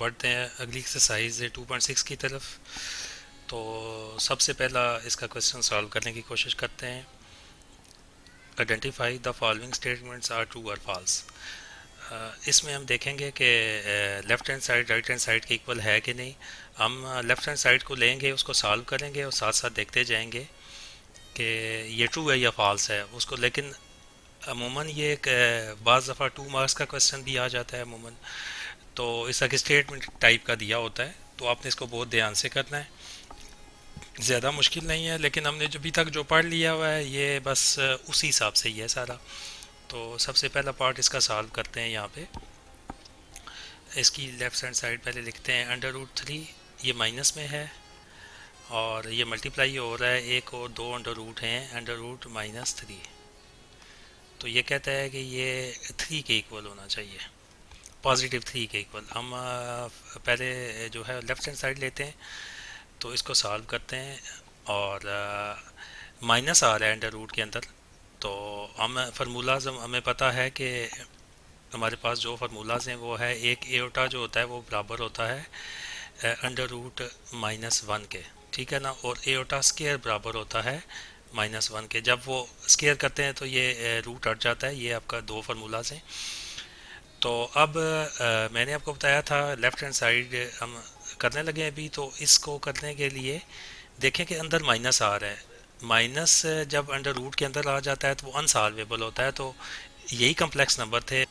बढ़ते हैं अगली एक्सरसाइज 2.6 की तरफ। तो सबसे पहला इसका क्वेश्चन सॉल्व करने की कोशिश करते हैं। Identify the following statements are true और फॉल्स। इसमें हम देखेंगे कि left hand side right hand side के इक्वल है कि नहीं। हम लेफ़्ट हैंड साइड को लेंगे, उसको सॉल्व करेंगे और साथ साथ देखते जाएंगे कि ये ट्रू है या फॉल्स है उसको। लेकिन अमूमन ये एक बाज़ दफ़ा 2 मार्क्स का क्वेश्चन भी आ जाता है अमूमन। तो इस तरह स्टेटमेंट टाइप का दिया होता है, तो आपने इसको बहुत ध्यान से करना है। ज़्यादा मुश्किल नहीं है, लेकिन हमने जो अभी तक जो पढ़ लिया हुआ है ये बस उसी हिसाब से ही है सारा। तो सबसे पहला पार्ट इसका सॉल्व करते हैं। यहाँ पे इसकी लेफ्ट हैंड साइड पहले लिखते हैं अंडर रूट 3, ये माइनस में है और ये मल्टीप्लाई हो रहा है, एक और दो अंडर रूट हैं, अंडर रूट -3। तो ये कहता है कि ये 3 के इक्वल होना चाहिए, पॉजिटिव 3 के इक्वल। हम पहले जो है लेफ्ट हैंड साइड लेते हैं, तो इसको सॉल्व करते हैं और माइनस आ रहा है अंडर रूट के अंदर। तो हम फार्मूलाज हमें पता है कि हमारे पास जो फार्मूलाज हैं वो है, एक एओटा जो होता है वो बराबर होता है अंडर रूट -1 के, ठीक है ना। और एओटा स्केयर बराबर होता है -1 के। जब वो स्केयर करते हैं तो ये रूट हट जाता है। ये आपका दो फार्मूलाज हैं। तो अब मैंने आपको बताया था लेफ़्ट हैंड साइड हम करने लगे अभी। तो इसको करने के लिए देखें कि अंदर माइनस आ रहा है। माइनस जब अंडर रूट के अंदर आ जाता है तो वो अनसॉल्वेबल होता है। तो यही कम्प्लेक्स नंबर थे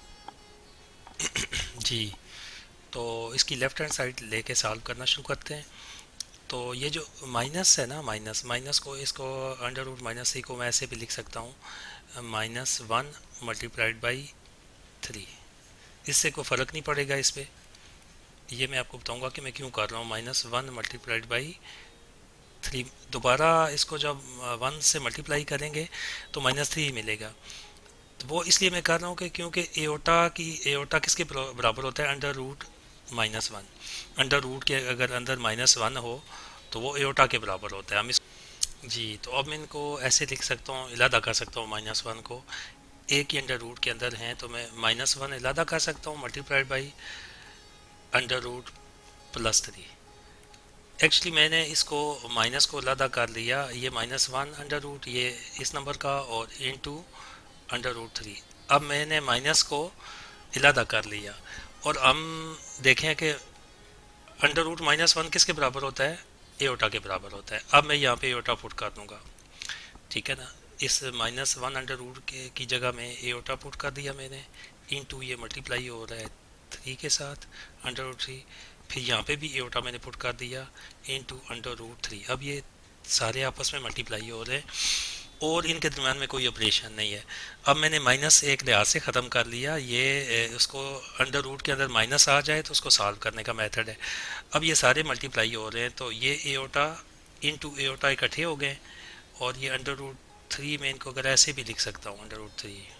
जी। तो इसकी लेफ़्ट हैंड साइड लेके सॉल्व करना शुरू करते हैं। तो ये जो माइनस है ना, माइनस माइनस को, इसको अंडर रूट -3 को मैं ऐसे भी लिख सकता हूँ, -1 मल्टीप्लाइड बाई 3। इससे कोई फ़र्क नहीं पड़ेगा इस पर। ये मैं आपको बताऊंगा कि मैं क्यों कर रहा हूँ। -1 मल्टीप्लाइड बाई 3, दोबारा इसको जब 1 से मल्टीप्लाई करेंगे तो -3 मिलेगा। तो वो इसलिए मैं कर रहा हूँ कि क्योंकि एओटा किसके बराबर होता है, अंडर रूट -1। अंडर रूट के अगर अंदर -1 हो तो वो एओटा के बराबर होता है। हम इस जी, तो अब मैं इनको ऐसे लिख सकता हूँ, इलादा कर सकता हूँ -1 को। एक ही अंडर रूट के अंदर हैं तो मैं -1 इलादा कर सकता हूँ multiplied by under root +3। Actually मैंने इसको माइनस को अलहदा कर लिया, ये -1 अंडर रूट ये इस नंबर का और इनटू अंडर रूट 3। अब मैंने माइनस को अलहदा कर लिया और हम देखें कि अंडर रूट -1 किसके बराबर होता है, एओटा के बराबर होता है। अब मैं यहाँ पे एओटा पुट कर दूंगा, ठीक है ना। इस -1 अंडर रूट के की जगह में एओटा पुट कर दिया मैंने, इनटू ये मल्टीप्लाई हो रहा है 3 के साथ अंडर रूट 3। फिर यहाँ पे भी एओटा मैंने पुट कर दिया इनटू अंडर रूट 3। अब ये सारे आपस में मल्टीप्लाई हो रहे हैं और इनके दरम्यान में कोई ऑपरेशन नहीं है। अब मैंने माइनस एक लिहाज से ख़त्म कर लिया। ये उसको अंडर रूट के अंदर माइनस आ जाए तो उसको सॉल्व करने का मेथड है। अब ये सारे मल्टीप्लाई हो रहे हैं तो ये एओटा इनटू एओटा इकट्ठे हो गए और ये अंडर रूट 3 में इनको अगर ऐसे भी लिख सकता हूँ अंडर रूट 3।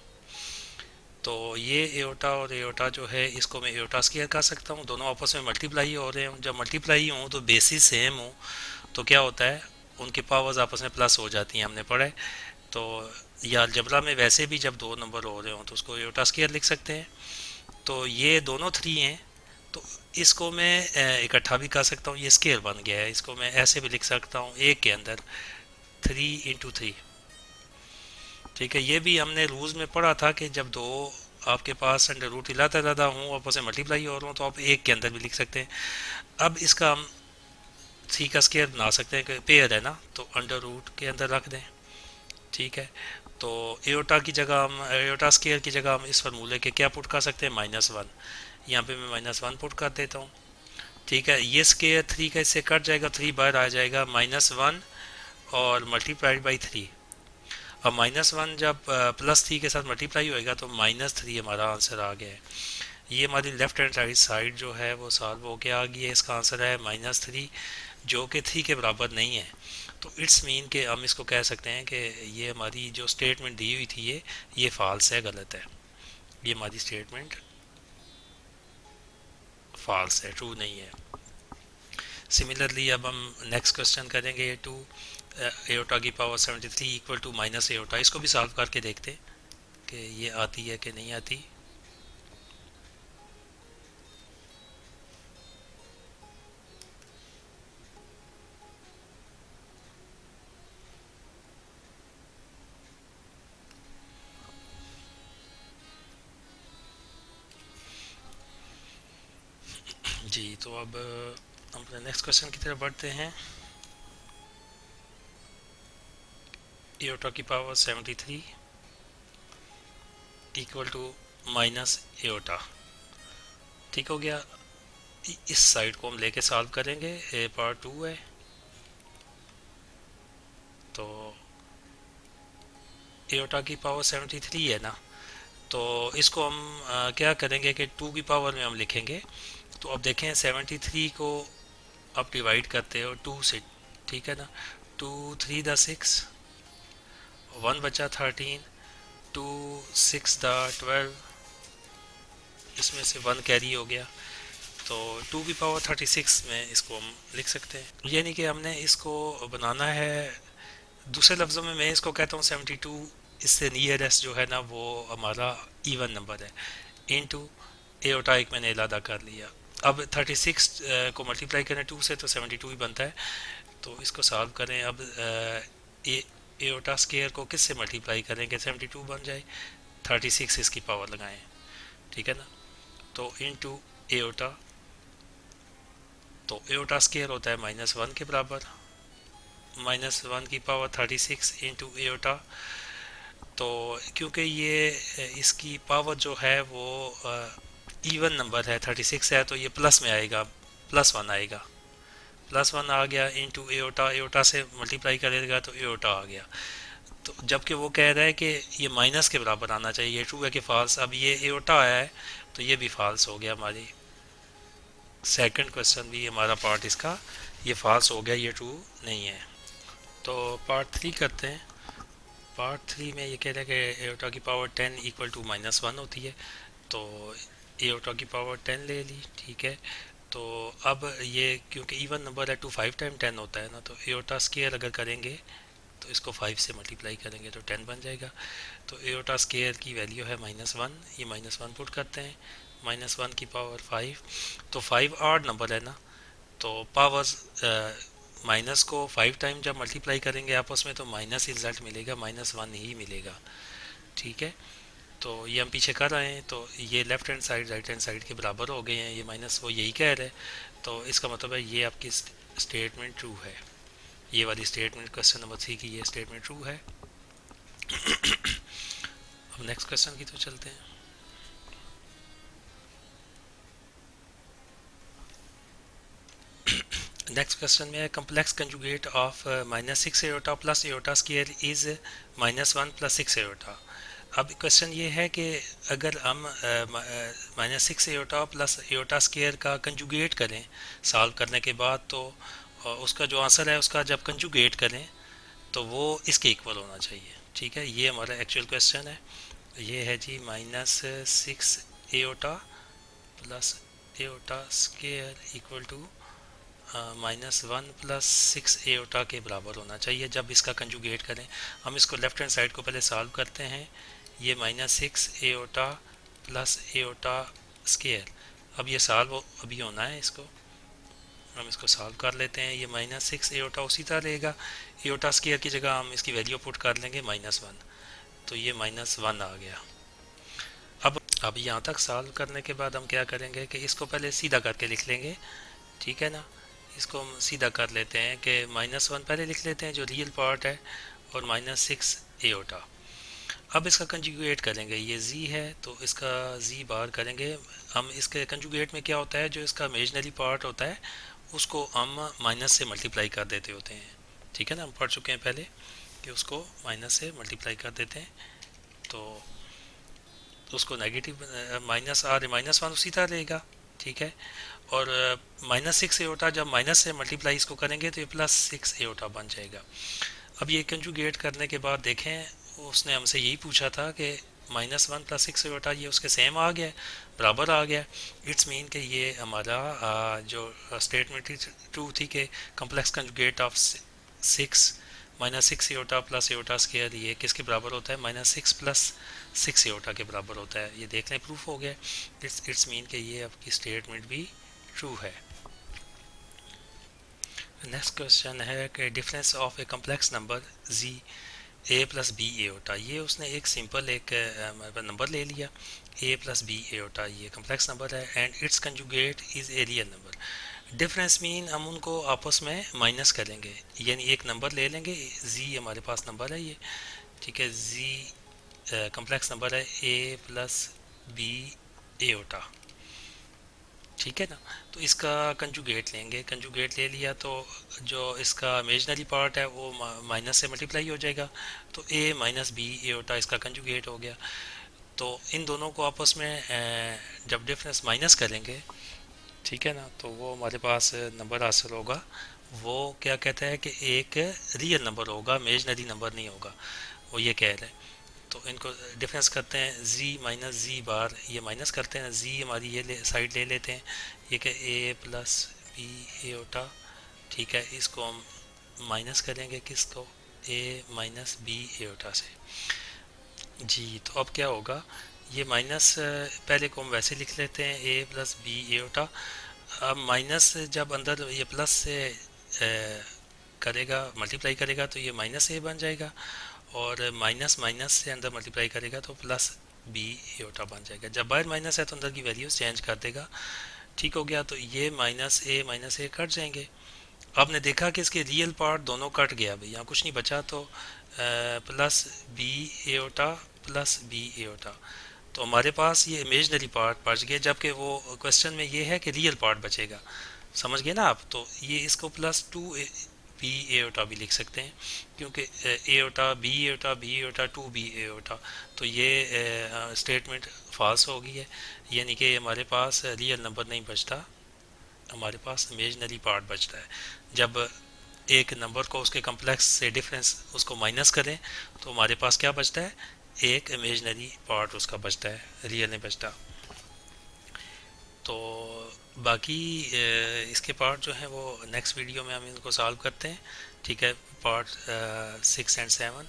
तो ये एओटा और एओटा जो है इसको मैं एओटा स्क्वायर कर सकता हूँ। दोनों आपस में मल्टीप्लाई हो रहे हैं। जब मल्टीप्लाई हों तो बेसिस सेम हो तो क्या होता है, उनकी पावर्स आपस में प्लस हो जाती हैं, हमने पढ़ा है। तो या अलजबरा में वैसे भी जब दो नंबर हो रहे हों तो उसको एओटा स्क्वायर लिख सकते हैं। तो ये दोनों 3 हैं तो इसको मैं इकट्ठा भी कर सकता हूँ, ये स्क्वायर बन गया है। इसको मैं ऐसे भी लिख सकता हूँ, एक के अंदर 3 × 3, ठीक है। ये भी हमने रूल्स में पढ़ा था कि जब दो आपके पास अंडर रूट इलादा हूँ आपस में मल्टीप्लाई हो रहा हूँ तो आप एक के अंदर भी लिख सकते हैं। अब इसका हम 3 का स्क्वायर बना सकते हैं कि पेयर है ना, तो अंडर रूट के अंदर रख दें, ठीक है। तो एओटा की जगह हम एओटा स्क्वायर की जगह हम इस फार्मूले के क्या पुट कर सकते हैं, -1। यहाँ पे मैं -1 पुट कर देता हूँ, ठीक है। ये स्क्वायर 3 का इससे कट जाएगा, 3 बाहर आ जाएगा, -1 और मल्टीप्लाइड बाई 3। अब -1 जब +3 के साथ मल्टीप्लाई होएगा तो -3 हमारा आंसर आ गया है। ये हमारी लेफ्ट हैंड साइड जो है वो सॉल्व हो के आ गई है। इसका आंसर है -3, जो कि 3 के बराबर नहीं है। तो इट्स मीन कि हम इसको कह सकते हैं कि ये हमारी जो स्टेटमेंट दी हुई थी ये फॉल्स है, गलत है। ये हमारी स्टेटमेंट फॉल्स है, ट्रू नहीं है। सिमिलरली अब हम नेक्स्ट क्वेश्चन करेंगे, 2 एओटा की power 73 equal to minus iota. इसको भी सॉल्व करके देखते हैं कि ये आती है कि नहीं आती। जी, तो अब हम अपने नेक्स्ट क्वेश्चन की तरफ बढ़ते हैं। एओटा की power 73 equal to minus iota. ठीक हो गया। इस साइड को हम लेके सॉल्व करेंगे। ए पावर 2 है, तो एओटा की पावर 73 है ना, तो इसको हम क्या करेंगे कि 2 की पावर में हम लिखेंगे। तो अब देखें 73 को आप डिवाइड करते हो 2 से, ठीक है ना। 2 3 द 6, 1 बचा 13, 2 6 द 12, इसमें से 1 कैरी हो गया, तो 2 की पावर 36 में इसको हम लिख सकते हैं। यानी कि हमने इसको बनाना है, दूसरे लफ्ज़ों में मैं इसको कहता हूँ 72, इससे नियरेस्ट जो है ना वो हमारा इवन नंबर है, इनटू एओटा एक मैंने इलादा कर लिया। अब 36 को मल्टीप्लाई करें 2 से तो 72 ही बनता है। तो इसको सॉल्व करें। अब ए एओटा स्केयर को किस से मल्टीप्लाई करेंगे 72 बन जाए, 36 इसकी पावर लगाएं, ठीक है ना। तो इनटू एओटा, तो एओटा स्केयर होता है -1 के बराबर, -1 की पावर 36 इंटू एओटा। तो क्योंकि ये इसकी पावर जो है वो इवन नंबर है, 36 है, तो ये प्लस में आएगा, +1 आएगा, +1 आ गया इंटू एओटा, एओटा से मल्टीप्लाई करेगा तो एओटा आ गया। तो जबकि वो कह रहा है कि ये माइनस के बराबर आना चाहिए, ये ट्रू है कि फॉल्स। अब ये एओटा आया है तो ये भी फॉल्स हो गया। हमारी सेकंड क्वेश्चन भी हमारा पार्ट इसका ये फॉल्स हो गया, ये ट्रू नहीं है। तो पार्ट 3 करते हैं। पार्ट 3 में ये कह रहा है कि एओटा की पावर 10 इक्वल टू -1 होती है। तो एओटा की पावर 10 ले ली, ठीक है। तो अब ये क्योंकि इवन नंबर है 2 5 टाइम 10 होता है ना, तो एओटा स्केयर अगर करेंगे तो इसको 5 से मल्टीप्लाई करेंगे तो 10 बन जाएगा। तो एओटा स्केयर की वैल्यू है -1, ये -1 पुट करते हैं, -1 की पावर 5। तो 5 ऑड नंबर है ना, तो पावर्स माइनस को 5 टाइम जब मल्टीप्लाई करेंगे आपस में तो माइनस ही रिजल्ट मिलेगा, -1 ही मिलेगा, ठीक है। तो ये हम पीछे कर रहे हैं, तो ये left hand side right hand side के बराबर हो गए हैं, ये माइनस वो यही कह रहे हैं। तो इसका मतलब है ये आपकी स्टेटमेंट ट्रू है, ये वाली स्टेटमेंट क्वेश्चन नंबर 3 की ये स्टेटमेंट ट्रू है। अब नेक्स्ट क्वेश्चन की तो चलते हैं। नेक्स्ट क्वेश्चन में है complex conjugate of -6 iota plus iota square is -1 + 6 aorta. अब क्वेश्चन ये है कि अगर हम -6 एओटा प्लस एओटा स्केयर का कंजुगेट करें सॉल्व करने के बाद, तो उसका जो आंसर है उसका जब कंजुगेट करें तो वो इसके इक्वल होना चाहिए, ठीक है। ये हमारा एक्चुअल क्वेश्चन है। ये है जी -6 iota plus iota square equal to -1 + 6 iota के बराबर होना चाहिए जब इसका कंजुगेट करें। हम इसको लेफ्ट हैंड साइड को पहले सॉल्व करते हैं। ये -6 एओटा प्लस एओटा स्केयर, अब ये सॉल्व अभी होना है, इसको हम इसको सॉल्व कर लेते हैं। ये -6 एओटा उसी तरह रहेगा, एओटा स्केयर की जगह हम इसकी वैल्यू पुट कर लेंगे -1, तो ये -1 आ गया। अब यहाँ तक सॉल्व करने के बाद हम क्या करेंगे कि इसको पहले सीधा करके लिख लेंगे, ठीक है ना। इसको हम सीधा कर लेते हैं कि -1 पहले लिख लेते हैं जो रियल पार्ट है, और -6 एओटा। अब इसका कंजुगेट करेंगे, ये z है तो इसका z बार करेंगे हम। इसके कंजुगेट में क्या होता है, जो इसका इमेजनरी पार्ट होता है उसको हम माइनस से मल्टीप्लाई कर देते होते हैं, ठीक है ना। हम पढ़ चुके हैं पहले कि उसको माइनस से मल्टीप्लाई कर देते हैं, तो उसको नेगेटिव माइनस आर -1 उसी तरह रहेगा, ठीक है। और -6 एओटा जब माइनस से मल्टीप्लाई इसको करेंगे तो ये +6 एओटा बन जाएगा। अब ये कंजुगेट करने के बाद देखें उसने हमसे यही पूछा था कि -1 + 6 एओटा, ये उसके सेम आ गया, बराबर आ गया। इट्स मीन कि ये हमारा जो स्टेटमेंट ट्रू थी कि complex conjugate of 6 -6 iota plus iota square ये किसके बराबर होता है, -6 + 6 एओटा के बराबर होता है। ये देख लें प्रूफ हो गया। इट्स मीन कि ये आपकी स्टेटमेंट भी ट्रू है। नेक्स्ट क्वेश्चन है कि difference of A complex number z a + b aorta. ये उसने एक सिंपल एक नंबर ले लिया, ए प्लस बी एटा ये कम्प्लेक्स नंबर है and it's conjugate is a real number. Difference mean हम उनको आपस में माइनस करेंगे, यानी एक नंबर ले लेंगे, जी हमारे पास नंबर है ये, ठीक है, जी कम्प्लेक्स नंबर है ए प्लस बी एटा, ठीक है ना। तो इसका कंजुगेट लेंगे, कंजुगेट ले लिया तो जो इसका इमेजनरी पार्ट है वो माइनस से मल्टीप्लाई हो जाएगा, तो ए माइनस बी एटा इसका कंजुगेट हो गया। तो इन दोनों को आपस में जब डिफरेंस माइनस करेंगे, ठीक है ना, तो वो हमारे पास नंबर हासिल होगा। वो क्या कहता है कि एक रियल नंबर होगा, इमेजनरी नंबर नहीं होगा, वो ये कह रहे हैं। तो इनको डिफरेंस करते हैं, z माइनस जी बार, ये माइनस करते हैं, z हमारी ये साइड ले लेते हैं, ये क्या a प्लस बी एटा, ठीक है, इसको हम माइनस करेंगे किसको, a माइनस बी एटा से। जी तो अब क्या होगा, ये माइनस पहले को हम वैसे लिख लेते हैं a प्लस बी एटा। अब माइनस जब अंदर ये प्लस से करेगा, मल्टीप्लाई करेगा तो ये माइनस a बन जाएगा, और माइनस माइनस से अंदर मल्टीप्लाई करेगा तो प्लस बी एटा बन जाएगा। जब बाहर माइनस है तो अंदर की वैल्यूज चेंज कर देगा, ठीक हो गया। तो ये माइनस ए कट जाएंगे। आपने देखा कि इसके रियल पार्ट दोनों कट गया, भाई यहाँ कुछ नहीं बचा, तो प्लस बी एटा प्लस बी एटा, तो हमारे पास ये इमेजनरी पार्ट बच गया, जबकि वो क्वेश्चन में ये है कि रियल पार्ट बचेगा। समझ गए ना आप। तो ये इसको प्लस टू बी एटा भी लिख सकते हैं, क्योंकि बी एटा टू बी एटा, तो ये स्टेटमेंट फॉल्स हो गई है, यानी कि हमारे पास रियल नंबर नहीं बचता, हमारे पास इमेजनरी पार्ट बचता है। जब एक नंबर को उसके कम्प्लेक्स से डिफरेंस उसको माइनस करें तो हमारे पास क्या बचता है, एक इमेजनरी पार्ट उसका बचता है, रियल नहीं बचता। तो बाकी इसके पार्ट जो हैं वो नेक्स्ट वीडियो में हम इनको सॉल्व करते हैं, ठीक है, पार्ट 6 एंड 7।